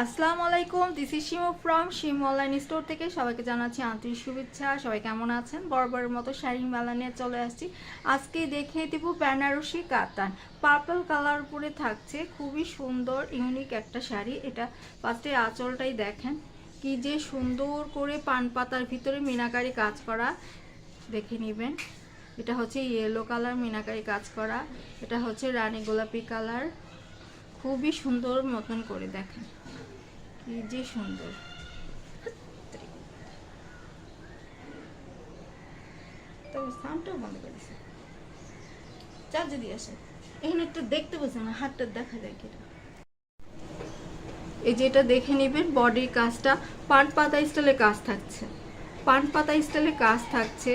আসসালামু আলাইকুম, this is Shimu from Shimu online store থেকে সবাইকে জানাচ্ছি আন্তরিক শুভেচ্ছা। সবাই কেমন আছেন? বরাবরের মতো শাড়ি মেলা নিয়ে চলে আসছি। আজকে দেখিয়ে দিব বেনারসি কাতান, পার্পল কালার উপরে থাকছে খুবই সুন্দর ইউনিক একটা শাড়ি। এটা ফার্স্টে আঁচলটাই দেখেন কি যে সুন্দর করে পান পাতার ভিতরে মিনাকারি কাজ করা, দেখে নেবেন। এটা হচ্ছে ইয়েলো কালার মিনাকারি কাজ করা, এটা হচ্ছে রানী গোলাপি কালার, খুবই সুন্দর মতন করে দেখেন কি যে সুন্দর। তবে সাউন্ডটাও বন্ধ করেছে, চার্জ দিয়ে আসে। এখানে একটু দেখতে পাচ্ছেন না, হাতটা দেখা যায় কিনা। এই যে এটা দেখে নেবেন, বডির কাজটা পান পাতা স্টাইলে কাজ থাকছে, পান পাতা স্টাইলে কাজ থাকছে।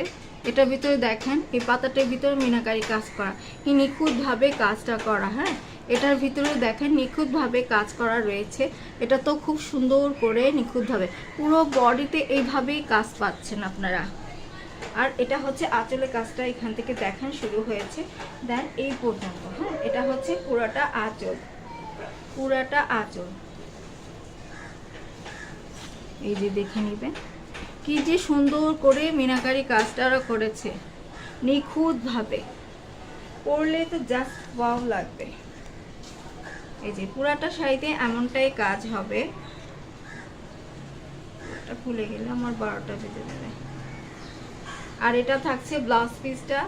এটার ভিতরে দেখেন এই পাতাটার ভিতরে মিনাকারি কাজ করা, কি নিখুঁতভাবে কাজটা করা। হ্যাঁ, এটার ভিতরে দেখেন নিখুঁতভাবে কাজ করা রয়েছে। এটা তো খুব সুন্দর করে নিখুঁতভাবে পুরো বডিতে এইভাবেই কাজ পাচ্ছেন আপনারা। আর এটা হচ্ছে আঁচলের কাজটা, এখান থেকে দেখেন শুরু হয়েছে দেন এই পর্যন্ত। হ্যাঁ, এটা হচ্ছে পুরাটা আঁচল, পুরাটা আঁচল। এই যে দেখে নেবেন কি যে সুন্দর করে মিনাকারি কাজটা করেছে নিখুঁতভাবে, পরলে তো জাস্ট ওয়াও লাগবে। এই যে পুরাটা শাড়িতে এমনটাই কাজ হবে। এটা খুলে গেলে আমার 12টা বেজে যাবে। আর এটা থাকছে ব্লাউজ পিসটা,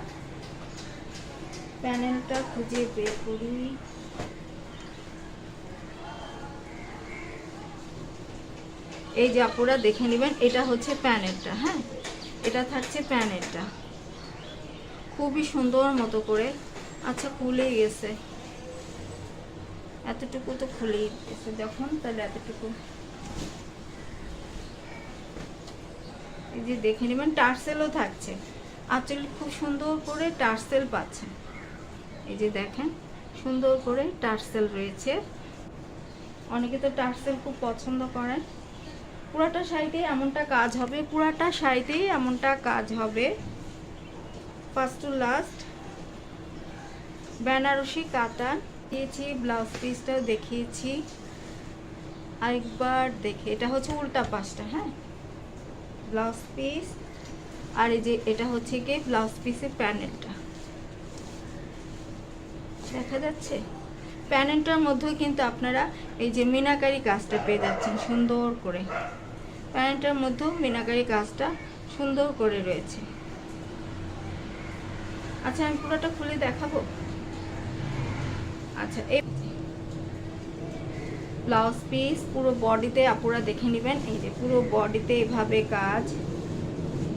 প্যানেলটা খুঁজে বের করি। এই যে আপুরা দেখে নেবেন, এটা হচ্ছে প্যানেলটা। হ্যাঁ, এটা থাকছে প্যানেলটা খুবই সুন্দর মতো করে। আচ্ছা, খুলেই গেছে, এতটুকু তো খুলেই গেছে যখন, তাহলে এতটুকু। এই যে দেখে নেবেন, টার্সেলও থাকছে, আঁচল খুব সুন্দর করে টার্সেল পাচ্ছেন। এই যে দেখেন সুন্দর করে টার্সেল রয়েছে, অনেকে তো টার্সেল খুব পছন্দ করেন। পুরাটা শাড়িতেই এমনটা কাজ হবে, পুরাটা শাড়িতেই এমনটা কাজ হবে ফার্স্ট টু লাস্ট। বেনারসি কাতান দিয়েছি, ব্লাউজ পিসটাও দেখিয়েছি আরেকবার দেখে। এটা হচ্ছে উল্টা পাশটা। হ্যাঁ, ব্লাউজ পিস, আর এই যে এটা হচ্ছে কি ব্লাউজ পিসের প্যানেলটা দেখা যাচ্ছে। প্যানেলটার মধ্যেও কিন্তু আপনারা এই যে মিনাকারি কাজটা পেয়ে যাচ্ছেন সুন্দর করে, প্যানেলটার মধ্যেও মিনাকারি কাজটা সুন্দর করে রয়েছে। আচ্ছা, আমি পুরোটা খুলে দেখাবো। আচ্ছা, এই ব্লাউজ পিস পুরো বডিতে আপুরা দেখে নেবেন। এই যে পুরো বডিতে এভাবে কাজ,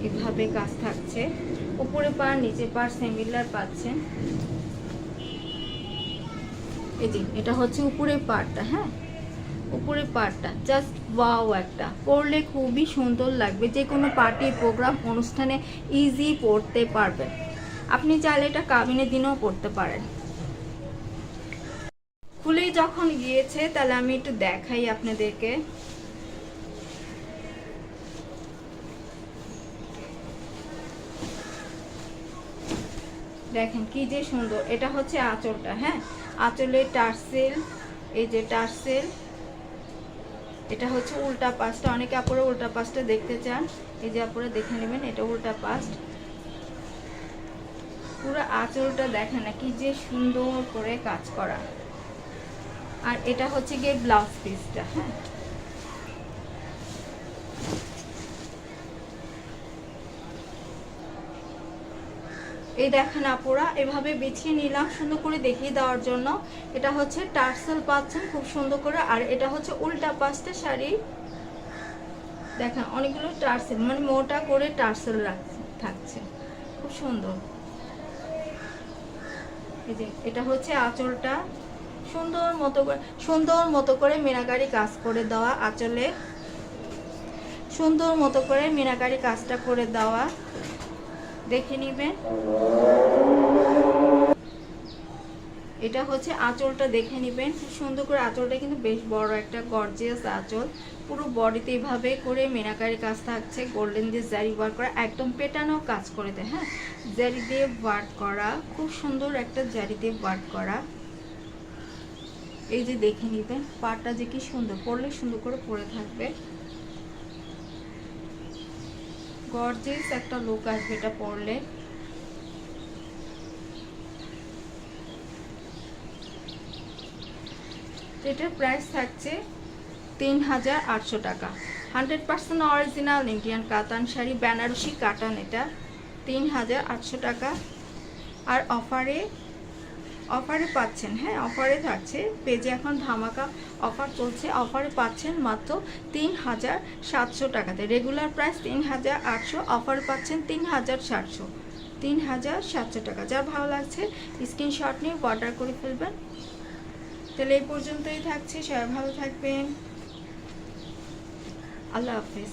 এভাবে কাজ থাকছে। উপরে পার নিচে পার সিমিলার পাচ্ছেন। এই যে এটা হচ্ছে উপরের পার্টটা। হ্যাঁ, উপরের পার্টটা জাস্ট ওয়াও, একটা পরলে খুবই সুন্দর লাগবে। যে কোনো পার্টি প্রোগ্রাম অনুষ্ঠানে ইজি পরতে পারবেন। আপনি চাইলে এটা কাবিনের দিনেও পরতে পারেন। খুলেই যখন গিয়েছে তাহলে আমি একটু দেখাই আপনাদেরকে। দেখেন কি যে সুন্দর। এটা হচ্ছে আঁচলটা। হ্যাঁ, আঁচলের টার্সেল, এই যে টার্সেল। এটা হচ্ছে উল্টা পাশটা, অনেকে আপুরা উল্টা পাশটা দেখতে চান। এই যে আপুরা দেখে নেবেন, এটা উল্টা পাশ। পুরো আঁচলটা দেখেন না কি যে সুন্দর করে কাজ করা। আর এটা হচ্ছে গিয়ে ব্লাউজ পিসটা। হ্যাঁ, এই দেখেন আপুরা এভাবে বিছিয়ে নিলাম সুন্দর করে দেখিয়ে দেওয়ার জন্য। এটা হচ্ছে টার্সেল পাচ্ছেন খুব সুন্দর করে। আর এটা হচ্ছে উল্টা পাশটা শাড়ি, দেখেন অনেকগুলো টার্সেল, মানে মোটা করে টার্সেল থাকছে, খুব সুন্দর। এই যে এটা হচ্ছে আঁচলটা, সুন্দর মতো করে মিনাকারি কাজ করে দেওয়া আঁচলে, সুন্দর মতো করে মিনাকারি কাজটা করে দেওয়া, দেখে নিবেন। এটা হচ্ছে আঁচলটা দেখে নেবেন খুব সুন্দর করে। আঁচলটা কিন্তু বেশ বড় একটা গর্জিয়াস আঁচল, পুরো বডিতে এইভাবে করে মিনাকারি কাজ থাকছে, গোল্ডেন দিয়ে জারি ওয়ার্ক করা, একদম পেটানো কাজ করে দেয়। হ্যাঁ, জারি দিয়ে ওয়ার্ক করা, খুব সুন্দর একটা জারি দিয়ে ওয়ার্ক করা। এই যে দেখে নিবেন পাটটা যে কি সুন্দর, পরলে সুন্দর করে পরে থাকবে, গর্জিয়াস একটা লুক আসবে এটা পরলে। এটার প্রাইস থাকছে ৩,৮০০ টাকা। 100% অরিজিনাল ইন্ডিয়ান কাতান শাড়ি, বেনারসি কাতান, এটা ৩,৮০০ টাকা। আর অফারে পাচ্ছেন, হ্যাঁ অফারে থাকছে, পেজে এখন ধামাকা অফার চলছে, অফারে পাচ্ছেন মাত্র ৩,৭০০ টাকাতে। রেগুলার প্রাইস ৩,৮০০, অফার পাচ্ছেন ৩,700 টাকা। যা ভালো লাগছে স্ক্রিনশট নিয়ে অর্ডার করে ফেলবেন। তাহলে এই পর্যন্তই থাকছে, সবাই ভালো থাকবেন, আল্লাহ হাফেজ।